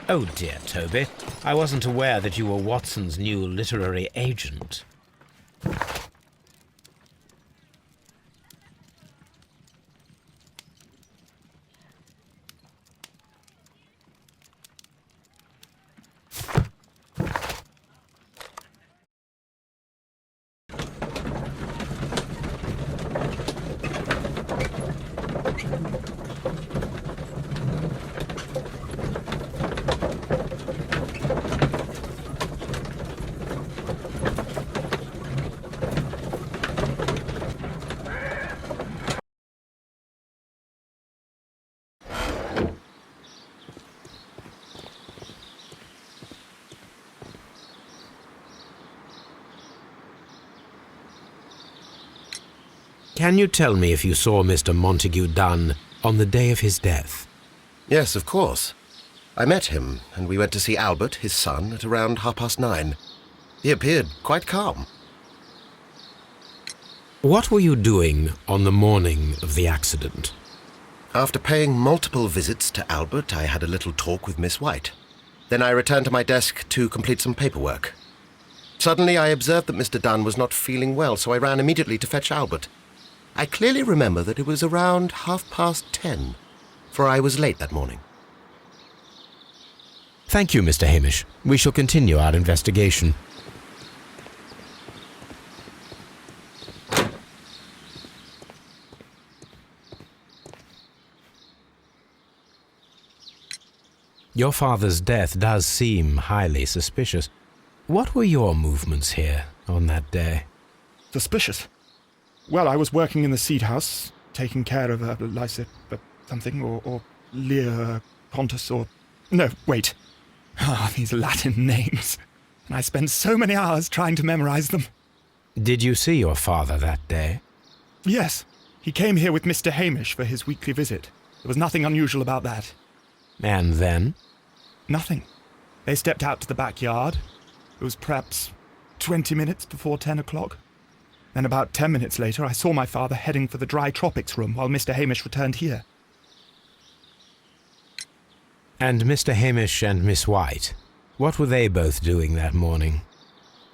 Oh dear, Toby. I wasn't aware that you were Watson's new literary agent. Can you tell me if you saw Mr. Montague Dunn on the day of his death? Yes, of course. I met him, and we went to see Albert, his son, at around 9:30. He appeared quite calm. What were you doing on the morning of the accident? After paying multiple visits to Albert, I had a little talk with Miss White. Then I returned to my desk to complete some paperwork. Suddenly I observed that Mr. Dunn was not feeling well, so I ran immediately to fetch Albert. I clearly remember that it was around 10:30, for I was late that morning. Thank you, Mr. Hamish. We shall continue our investigation. Your father's death does seem highly suspicious. What were your movements here on that day? Suspicious? Well, I was working in the seed house, taking care of something, or Lear Pontus, or... No, wait. These Latin names. And I spent so many hours trying to memorize them. Did you see your father that day? Yes. He came here with Mr. Hamish for his weekly visit. There was nothing unusual about that. And then? Nothing. They stepped out to the backyard. It was perhaps 20 minutes before 10 o'clock. Then about 10 minutes later, I saw my father heading for the dry tropics room while Mr. Hamish returned here. And Mr. Hamish and Miss White, what were they both doing that morning?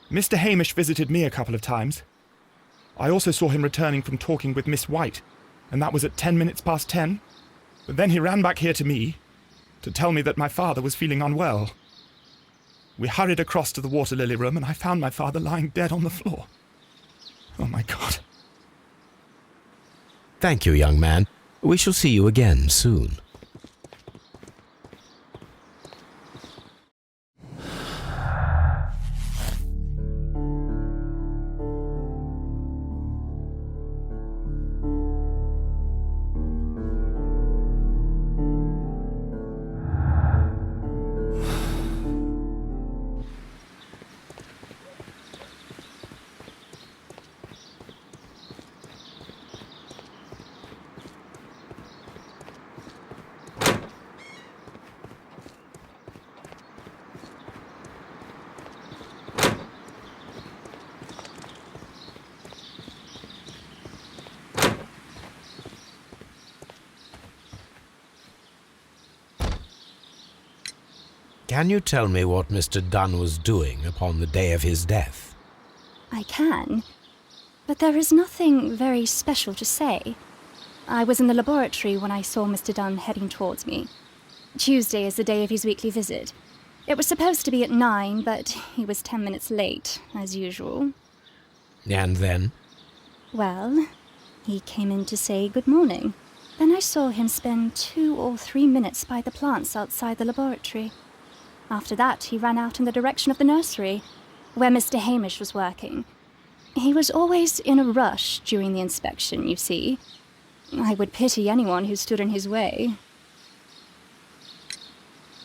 Mr. Hamish visited me a couple of times. I also saw him returning from talking with Miss White, and that was at 10 minutes past 10. But then he ran back here to me to tell me that my father was feeling unwell. We hurried across to the water lily room, and I found my father lying dead on the floor. Oh, my God. Thank you, young man. We shall see you again soon. Can you tell me what Mr. Dunn was doing upon the day of his death? I can, but there is nothing very special to say. I was in the laboratory when I saw Mr. Dunn heading towards me. Tuesday is the day of his weekly visit. It was supposed to be at 9, but he was 10 minutes late, as usual. And then? Well, he came in to say good morning. Then I saw him spend 2 or 3 minutes by the plants outside the laboratory. After that, he ran out in the direction of the nursery, where Mr. Hamish was working. He was always in a rush during the inspection, you see. I would pity anyone who stood in his way.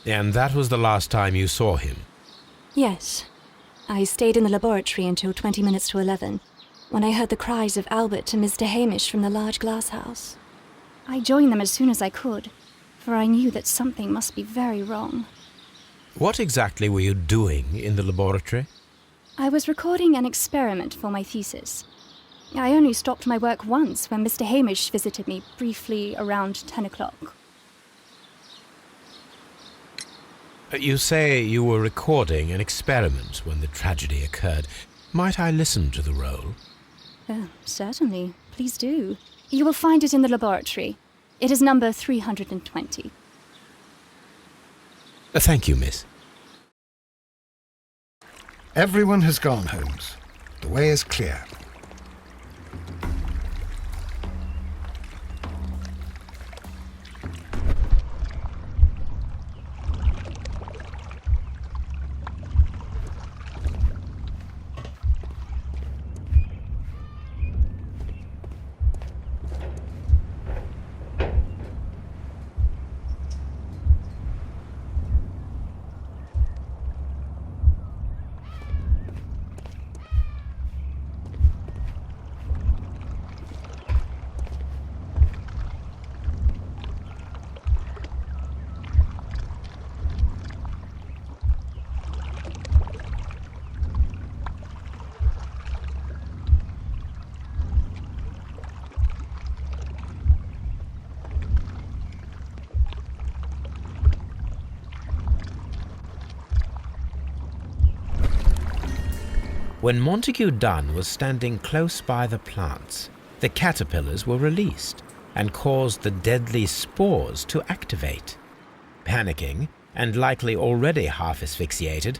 And that was the last time you saw him? Yes. I stayed in the laboratory until 20 minutes to 11, when I heard the cries of Albert and Mr. Hamish from the large glass house. I joined them as soon as I could, for I knew that something must be very wrong. What exactly were you doing in the laboratory? I was recording an experiment for my thesis. I only stopped my work once when Mr. Hamish visited me briefly around 10 o'clock. You say you were recording an experiment when the tragedy occurred. Might I listen to the roll? Certainly. Please do. You will find it in the laboratory. It is number 320. Thank you, miss. Everyone has gone, Holmes. The way is clear. When Montague Dunn was standing close by the plants, the caterpillars were released and caused the deadly spores to activate. Panicking, and likely already half asphyxiated,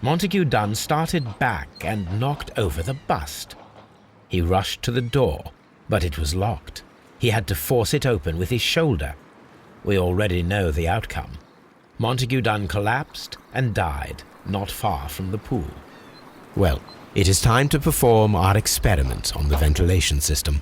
Montague Dunn started back and knocked over the bust. He rushed to the door, but it was locked. He had to force it open with his shoulder. We already know the outcome. Montague Dunn collapsed and died not far from the pool. Well, it is time to perform our experiment on the ventilation system.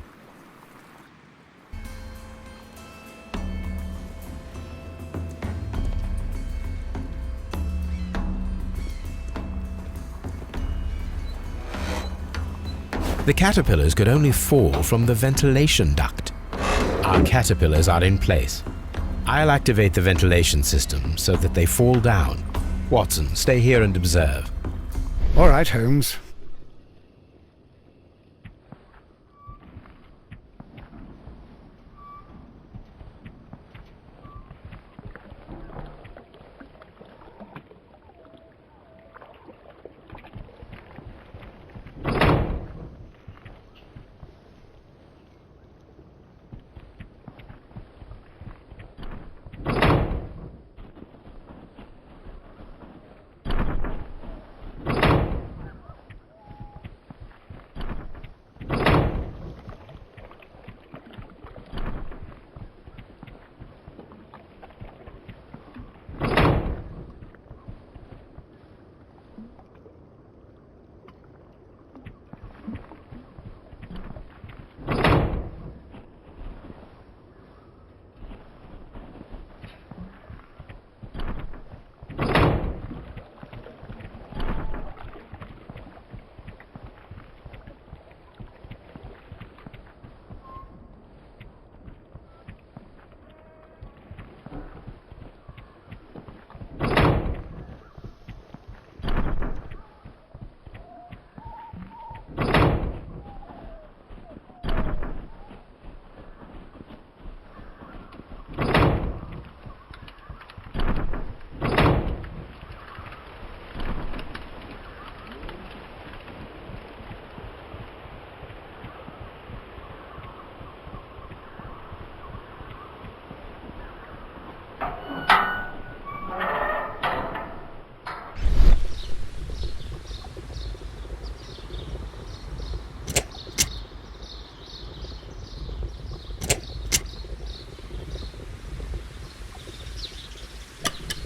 The caterpillars could only fall from the ventilation duct. Our caterpillars are in place. I'll activate the ventilation system so that they fall down. Watson, stay here and observe. All right, Holmes.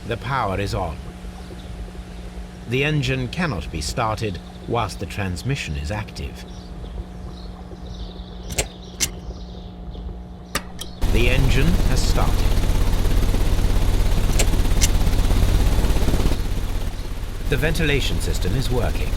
The power is on. The engine cannot be started whilst the transmission is active. The engine has started. The ventilation system is working.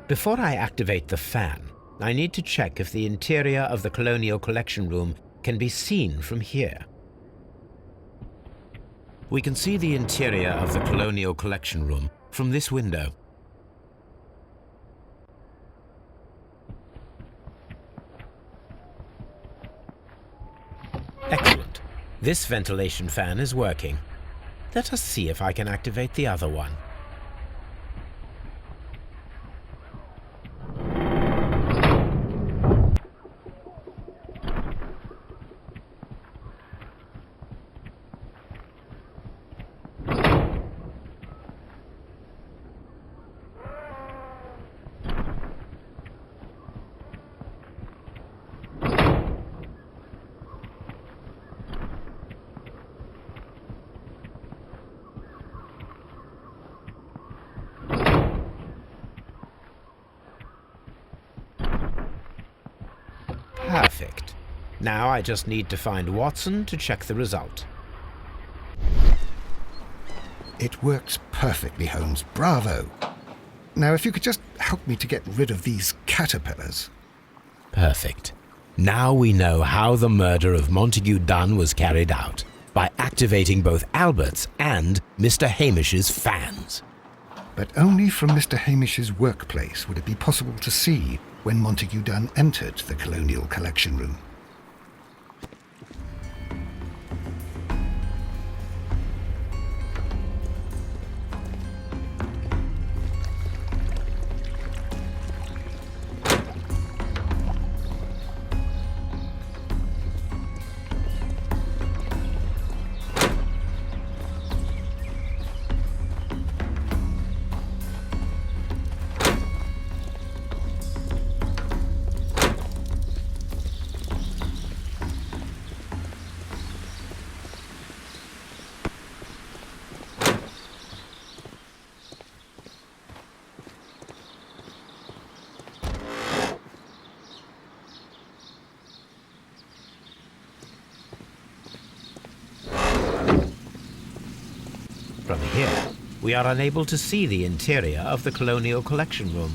Before I activate the fan, I need to check if the interior of the Colonial Collection Room can be seen from here. We can see the interior of the Colonial Collection Room from this window. Excellent. This ventilation fan is working. Let us see if I can activate the other one. Perfect. Now I just need to find Watson to check the result. It works perfectly, Holmes. Bravo. Now, if you could just help me to get rid of these caterpillars. Perfect. Now we know how the murder of Montague Dunn was carried out, by activating both Albert's and Mr. Hamish's fans. But only from Mr. Hamish's workplace would it be possible to see when Montague Dunn entered the Colonial Collection Room. From here, we are unable to see the interior of the Colonial Collection Room.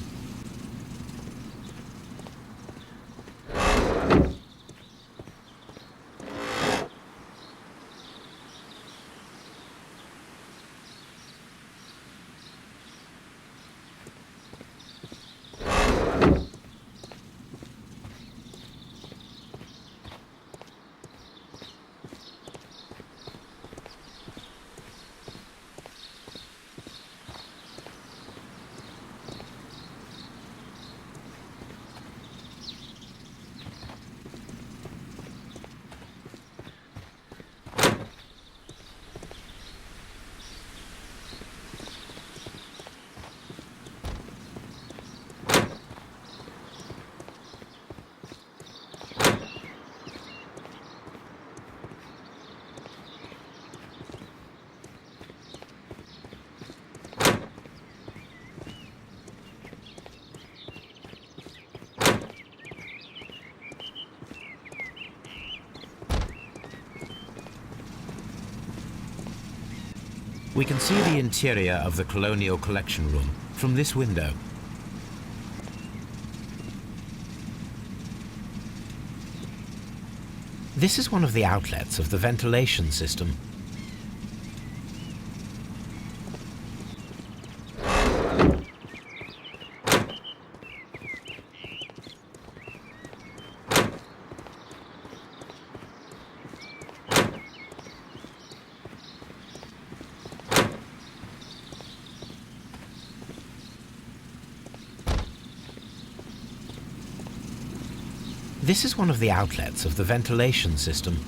We can see the interior of the Colonial Collection Room from this window. This is one of the outlets of the ventilation system. This is one of the outlets of the ventilation system.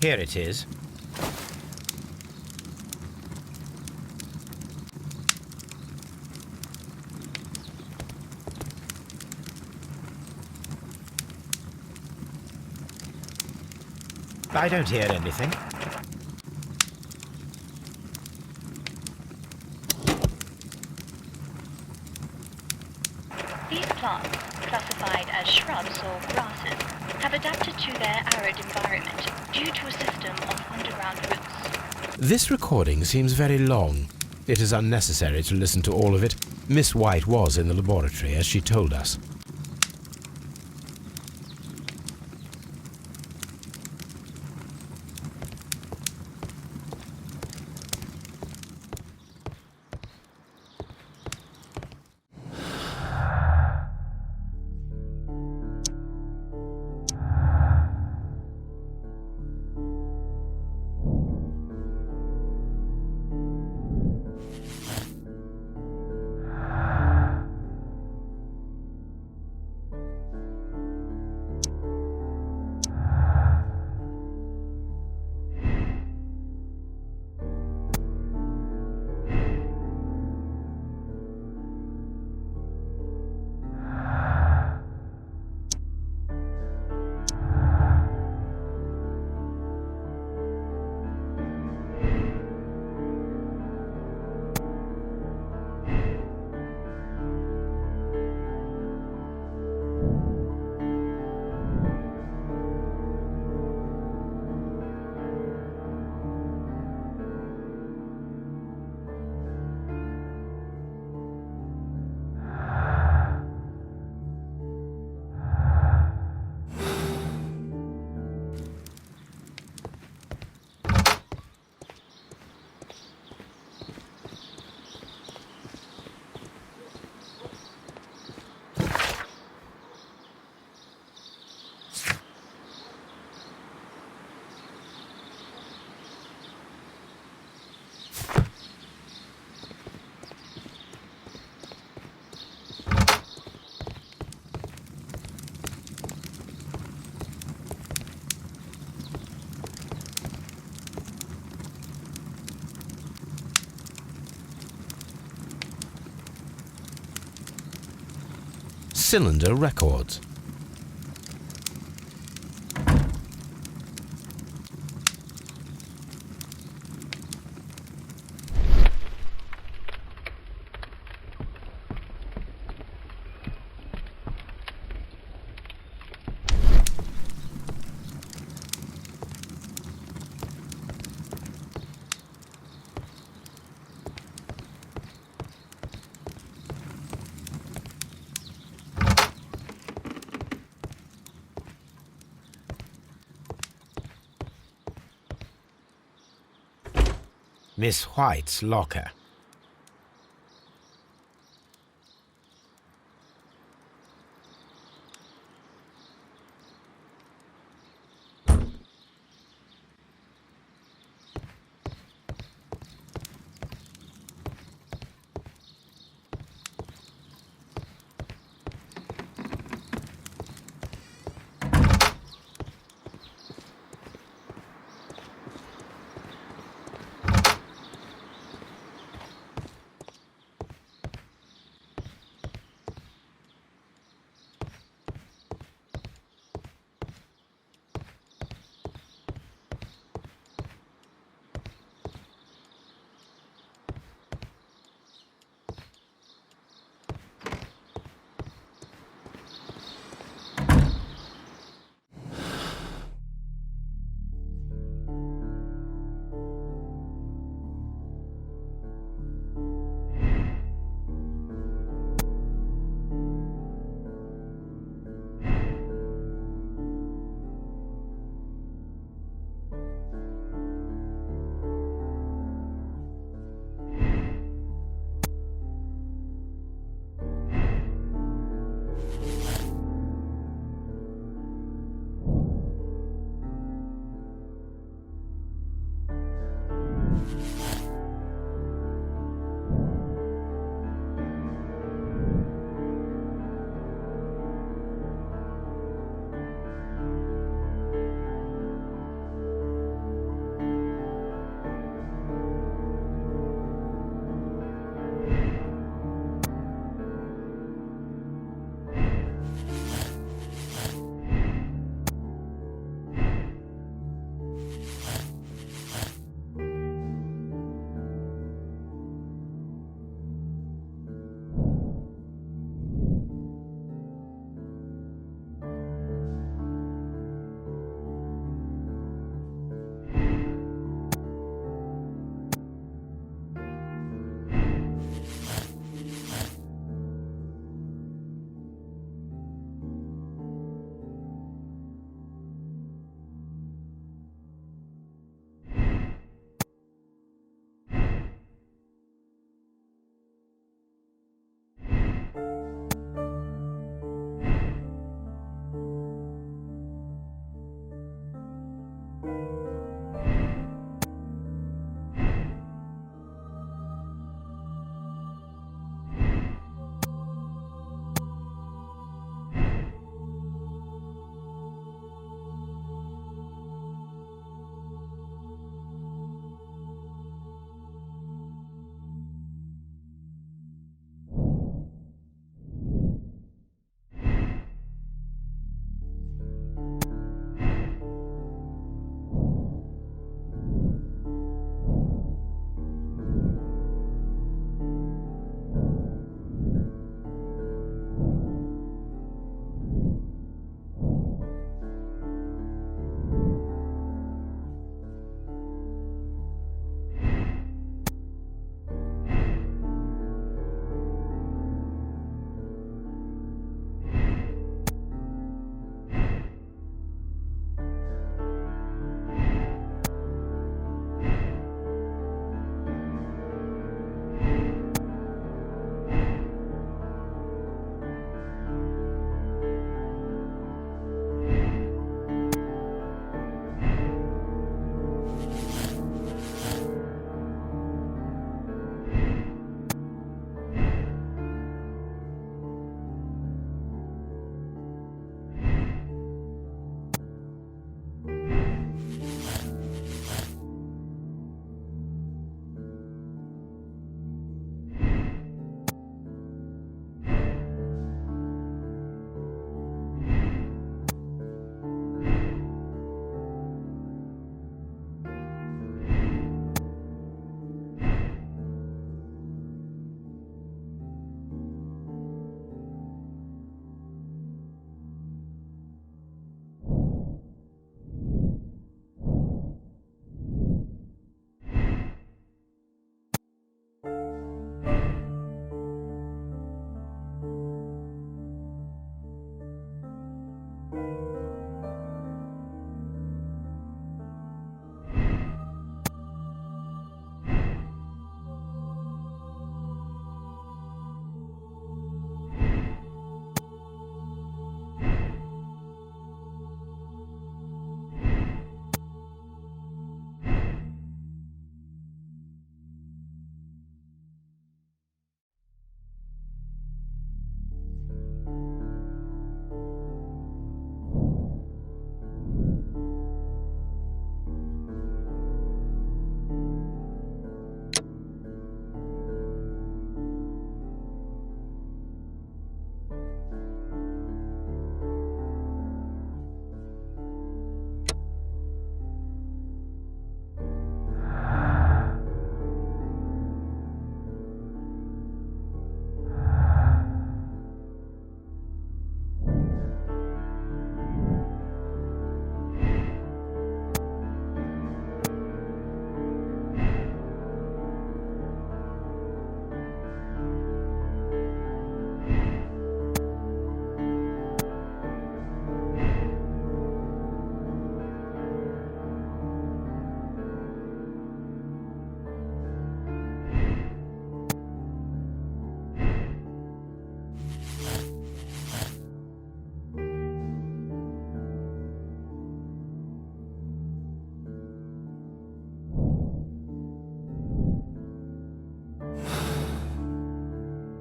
Here it is. I don't hear anything. These plants, classified as shrubs or grasses, have adapted to their arid environment due to a system of underground roots. This recording seems very long. It is unnecessary to listen to all of it. Miss White was in the laboratory, as she told us. Cylinder Records. Miss White's locker.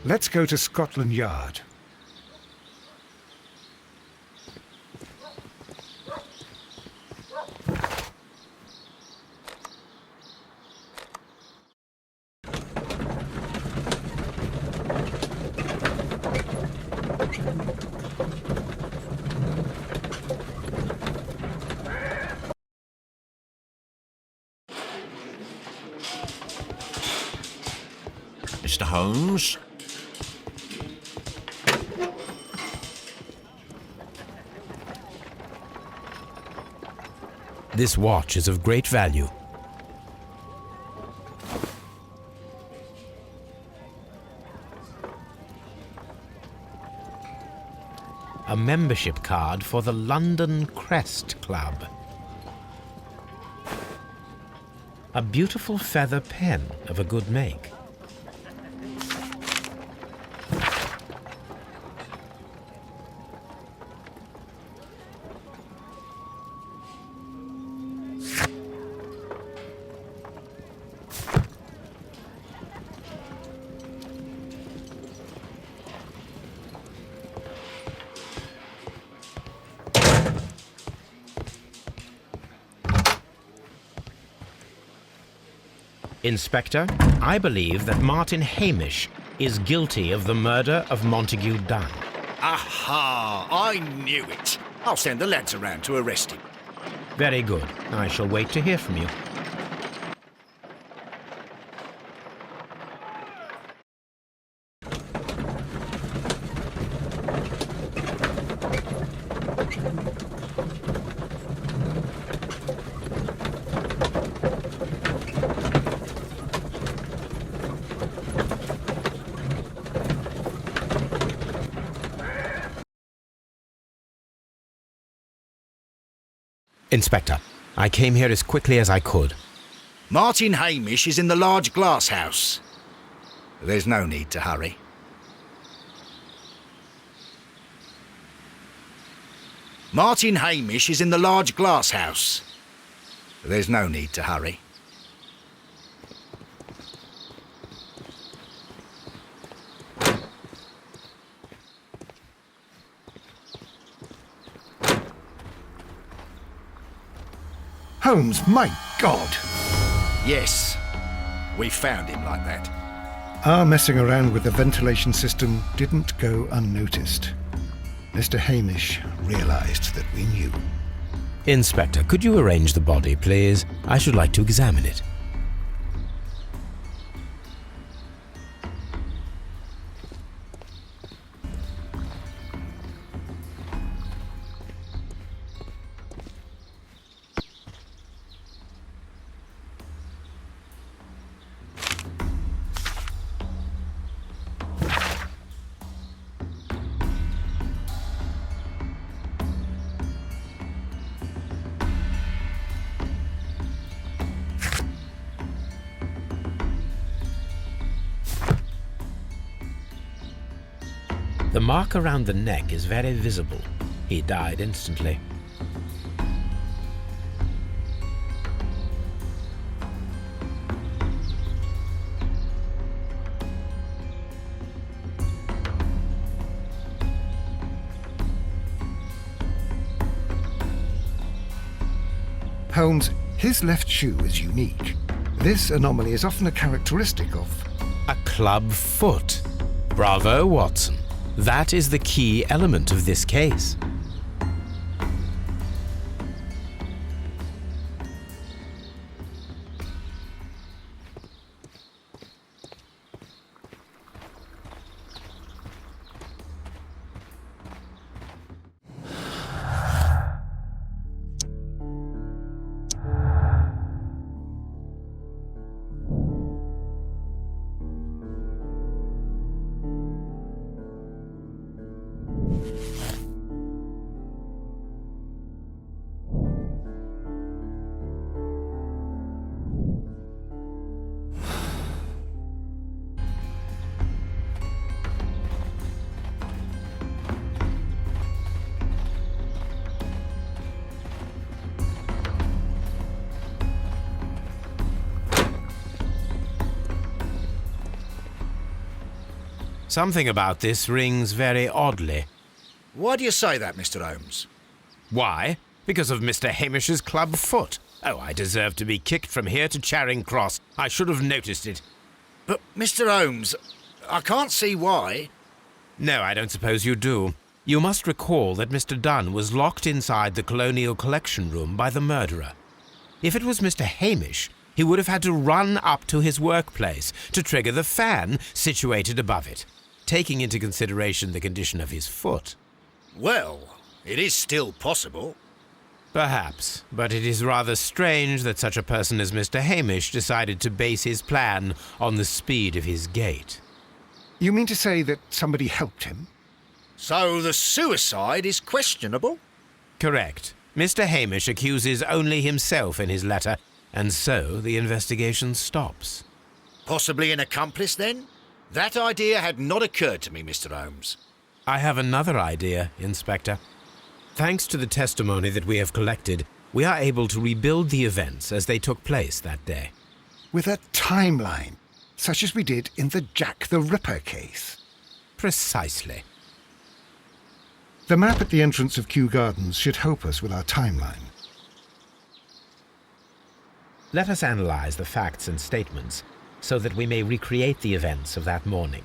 Let's go to Scotland Yard. Mr. Holmes? This watch is of great value. A membership card for the London Crest Club. A beautiful feather pen of a good make. Inspector, I believe that Martin Hamish is guilty of the murder of Montague Dunn. Aha! I knew it. I'll send the lads around to arrest him. Very good. I shall wait to hear from you. Inspector, I came here as quickly as I could. Martin Hamish is in the large glass house. There's no need to hurry. Martin Hamish is in the large glass house. There's no need to hurry. Holmes, my God! Yes, we found him like that. Our messing around with the ventilation system didn't go unnoticed. Mr. Hamish realized that we knew. Inspector, could you arrange the body, please? I should like to examine it. The mark around the neck is very visible. He died instantly. Holmes, his left shoe is unique. This anomaly is often a characteristic of... A club foot. Bravo, Watson. That is the key element of this case. Something about this rings very oddly. Why do you say that, Mr. Holmes? Why? Because of Mr. Hamish's club foot. Oh, I deserve to be kicked from here to Charing Cross. I should have noticed it. But, Mr. Holmes, I can't see why. No, I don't suppose you do. You must recall that Mr. Dunn was locked inside the Colonial Collection Room by the murderer. If it was Mr. Hamish, he would have had to run up to his workplace to trigger the fan situated above it, taking into consideration the condition of his foot. Well, it is still possible. Perhaps, but it is rather strange that such a person as Mr. Hamish decided to base his plan on the speed of his gait. You mean to say that somebody helped him? So the suicide is questionable? Correct. Mr. Hamish accuses only himself in his letter, and so the investigation stops. Possibly an accomplice, then? That idea had not occurred to me, Mr. Holmes. I have another idea, Inspector. Thanks to the testimony that we have collected, we are able to rebuild the events as they took place that day. With a timeline, such as we did in the Jack the Ripper case. Precisely. The map at the entrance of Kew Gardens should help us with our timeline. Let us analyze the facts and statements so that we may recreate the events of that morning.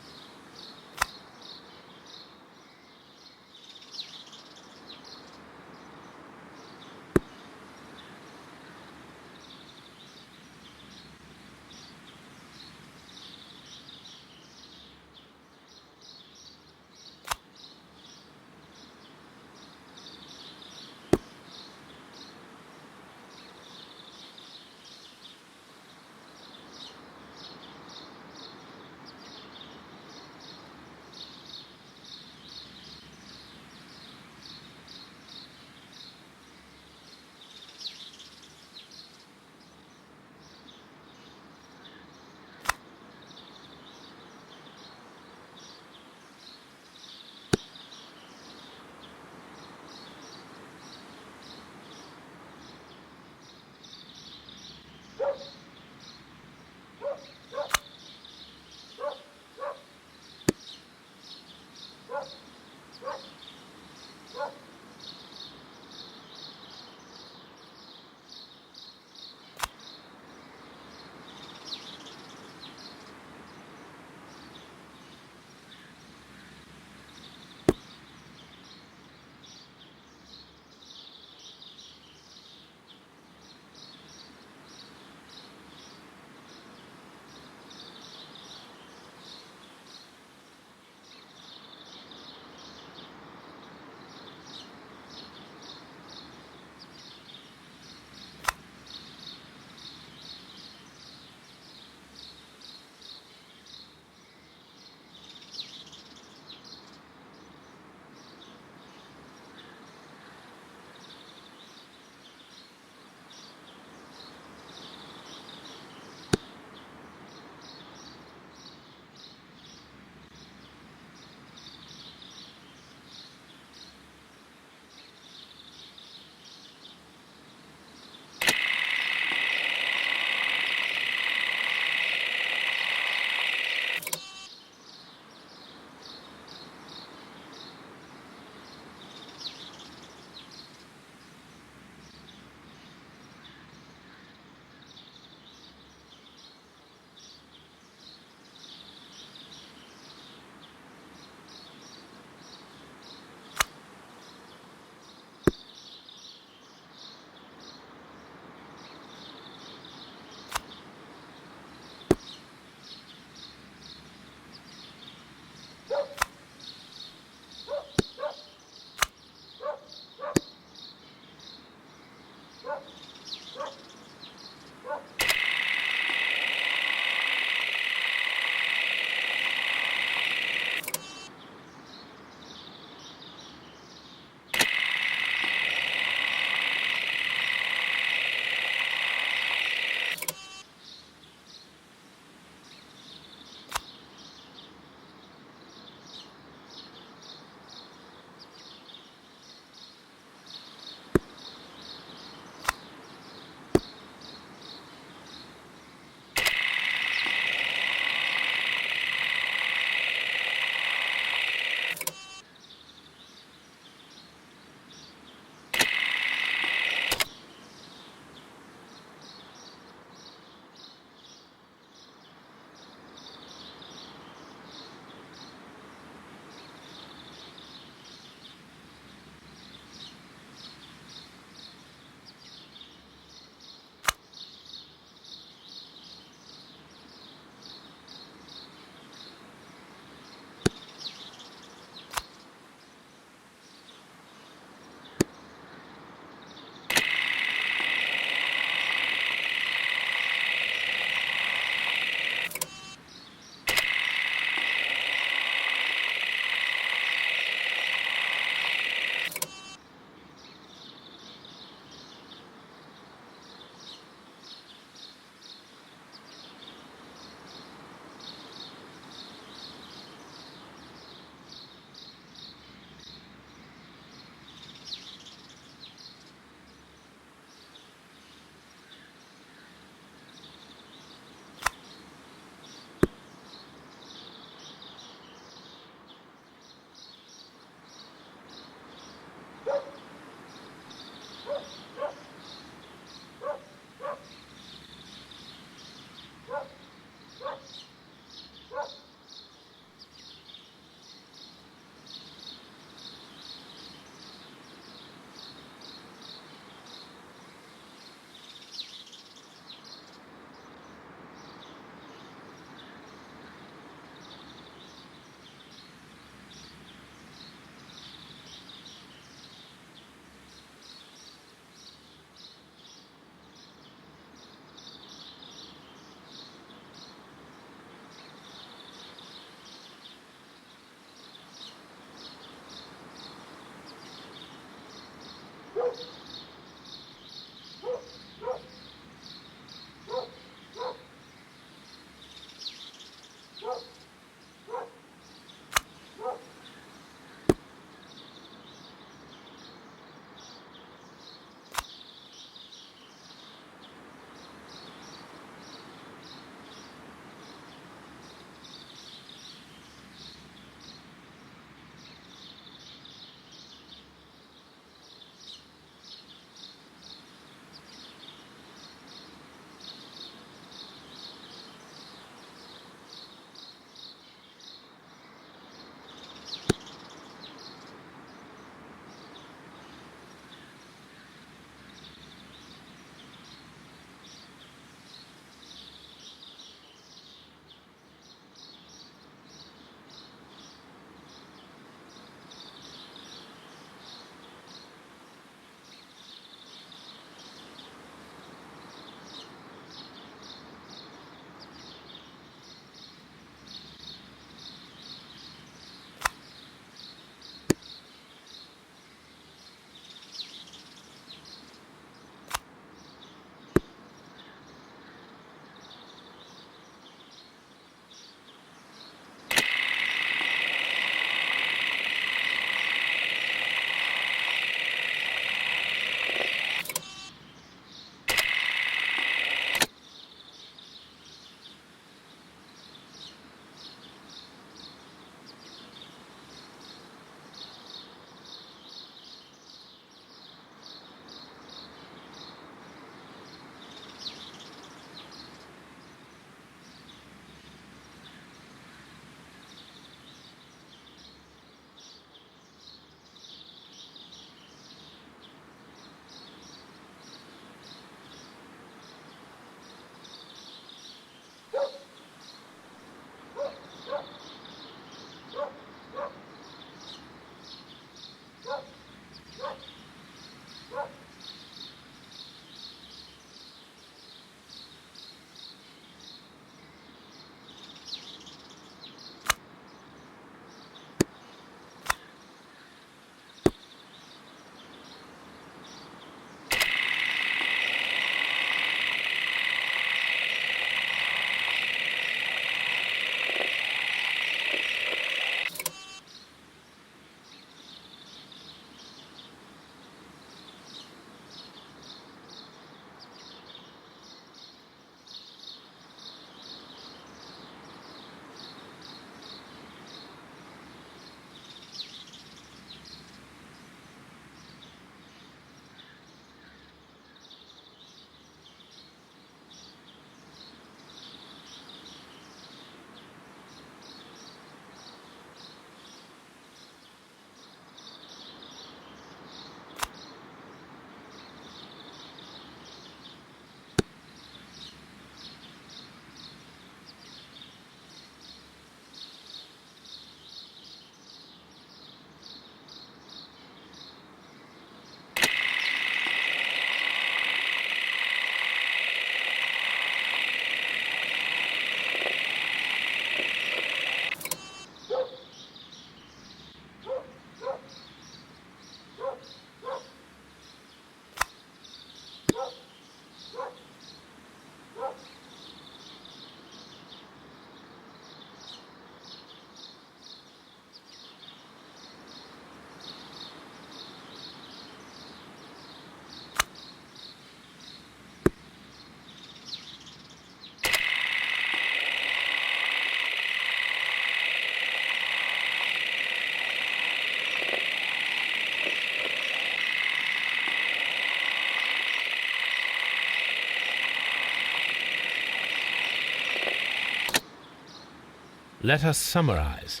Let us summarize.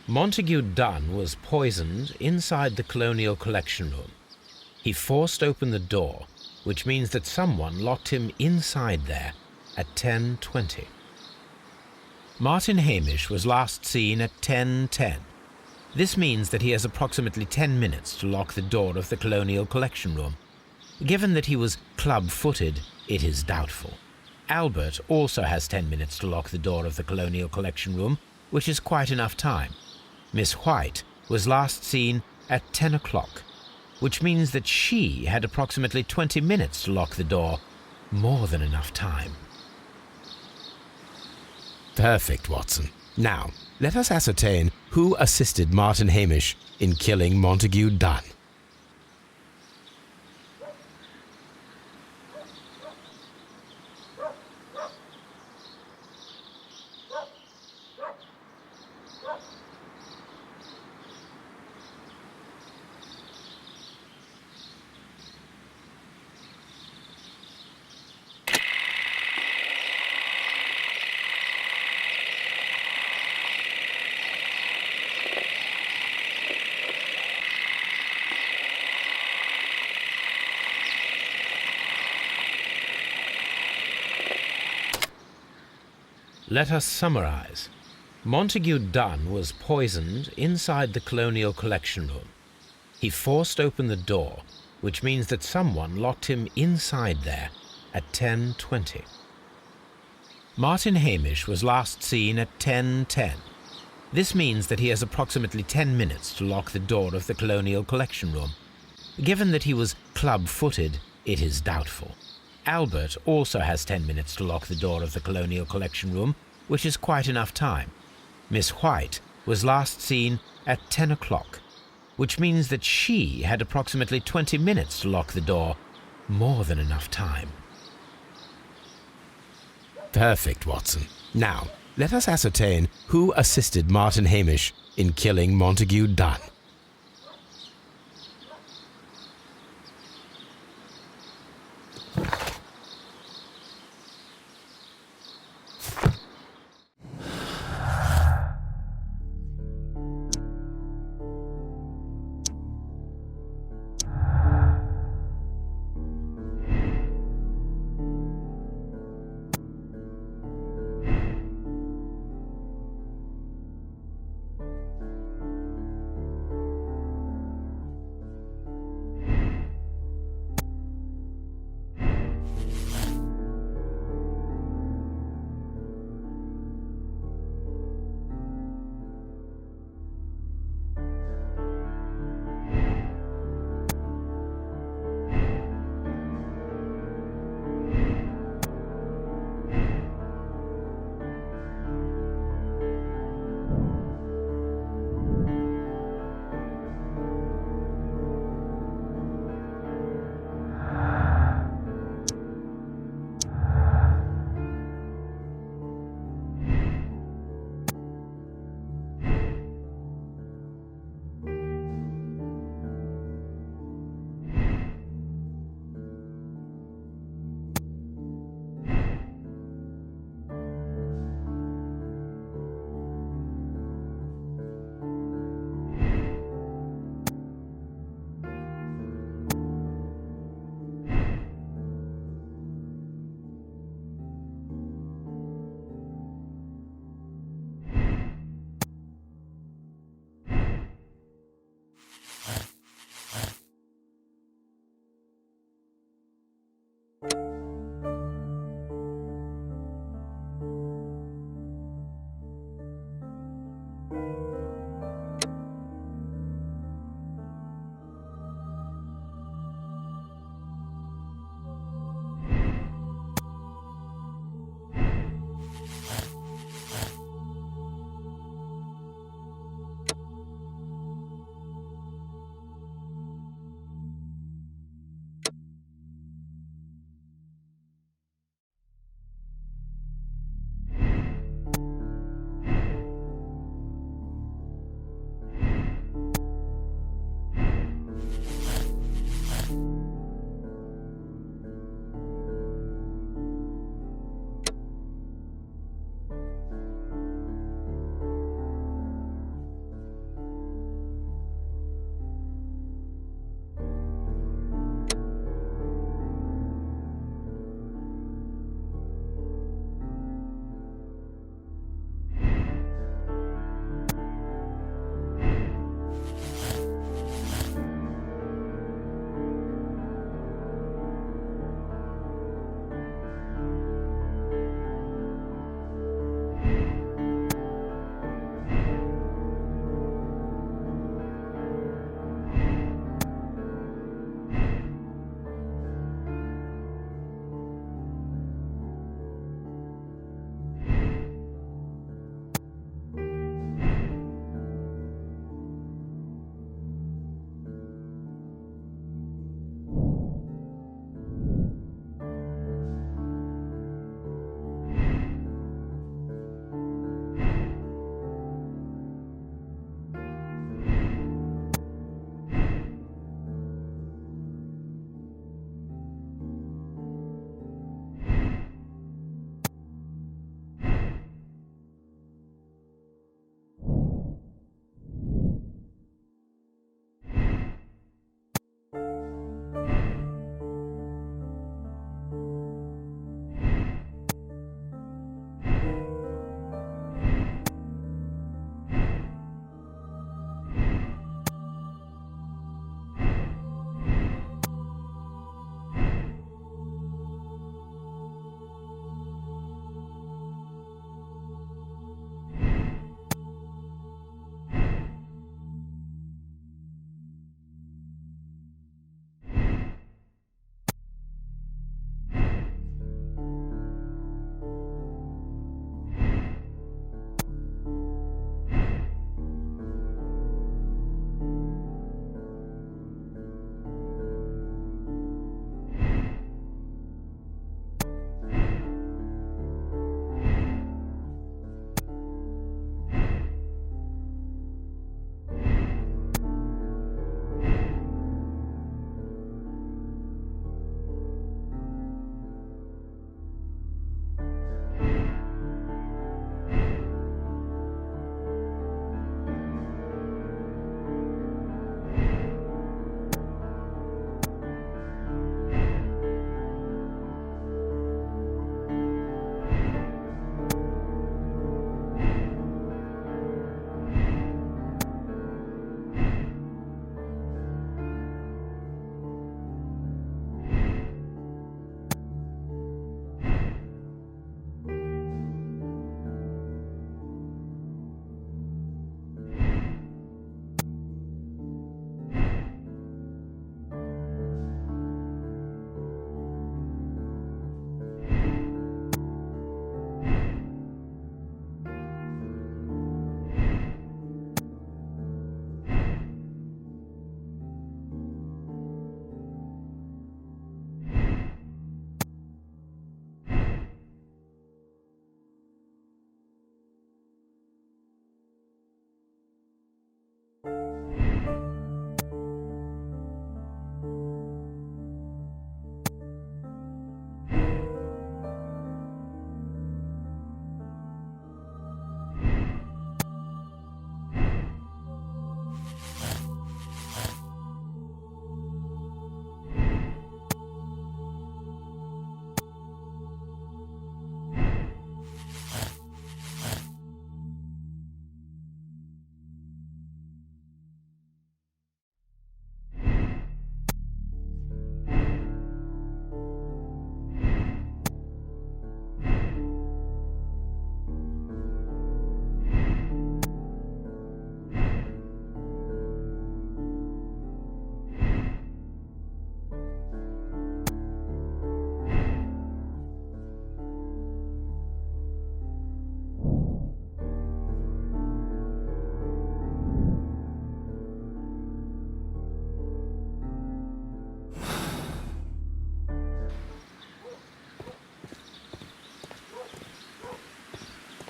Montague Dunn was poisoned inside the Colonial Collection Room. He forced open the door, which means that someone locked him inside there at 10:20. Martin Hamish was last seen at 10:10. This means that he has approximately 10 minutes to lock the door of the Colonial Collection Room. Given that he was club-footed, it is doubtful. Albert also has 10 minutes to lock the door of the Colonial Collection Room, which is quite enough time. Miss White was last seen at 10 o'clock, which means that she had approximately 20 minutes to lock the door, more than enough time. Perfect, Watson. Now, let us ascertain who assisted Martin Hamish in killing Montague Dunn. Let us summarize. Montague Dunn was poisoned inside the Colonial Collection Room. He forced open the door, which means that someone locked him inside there at 10:20. Martin Hamish was last seen at 10:10. This means that he has approximately 10 minutes to lock the door of the Colonial Collection Room. Given that he was club-footed, it is doubtful. Albert also has 10 minutes to lock the door of the Colonial Collection Room, which is quite enough time. Miss White was last seen at 10 o'clock, which means that she had approximately 20 minutes to lock the door, more than enough time. Perfect, Watson. Now, let us ascertain who assisted Martin Hamish in killing Montague Dunn.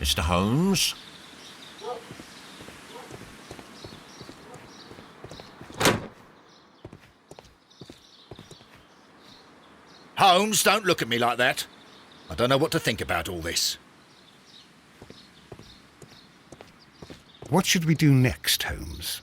Mr. Holmes. Holmes, don't look at me like that. I don't know what to think about all this. What should we do next, Holmes?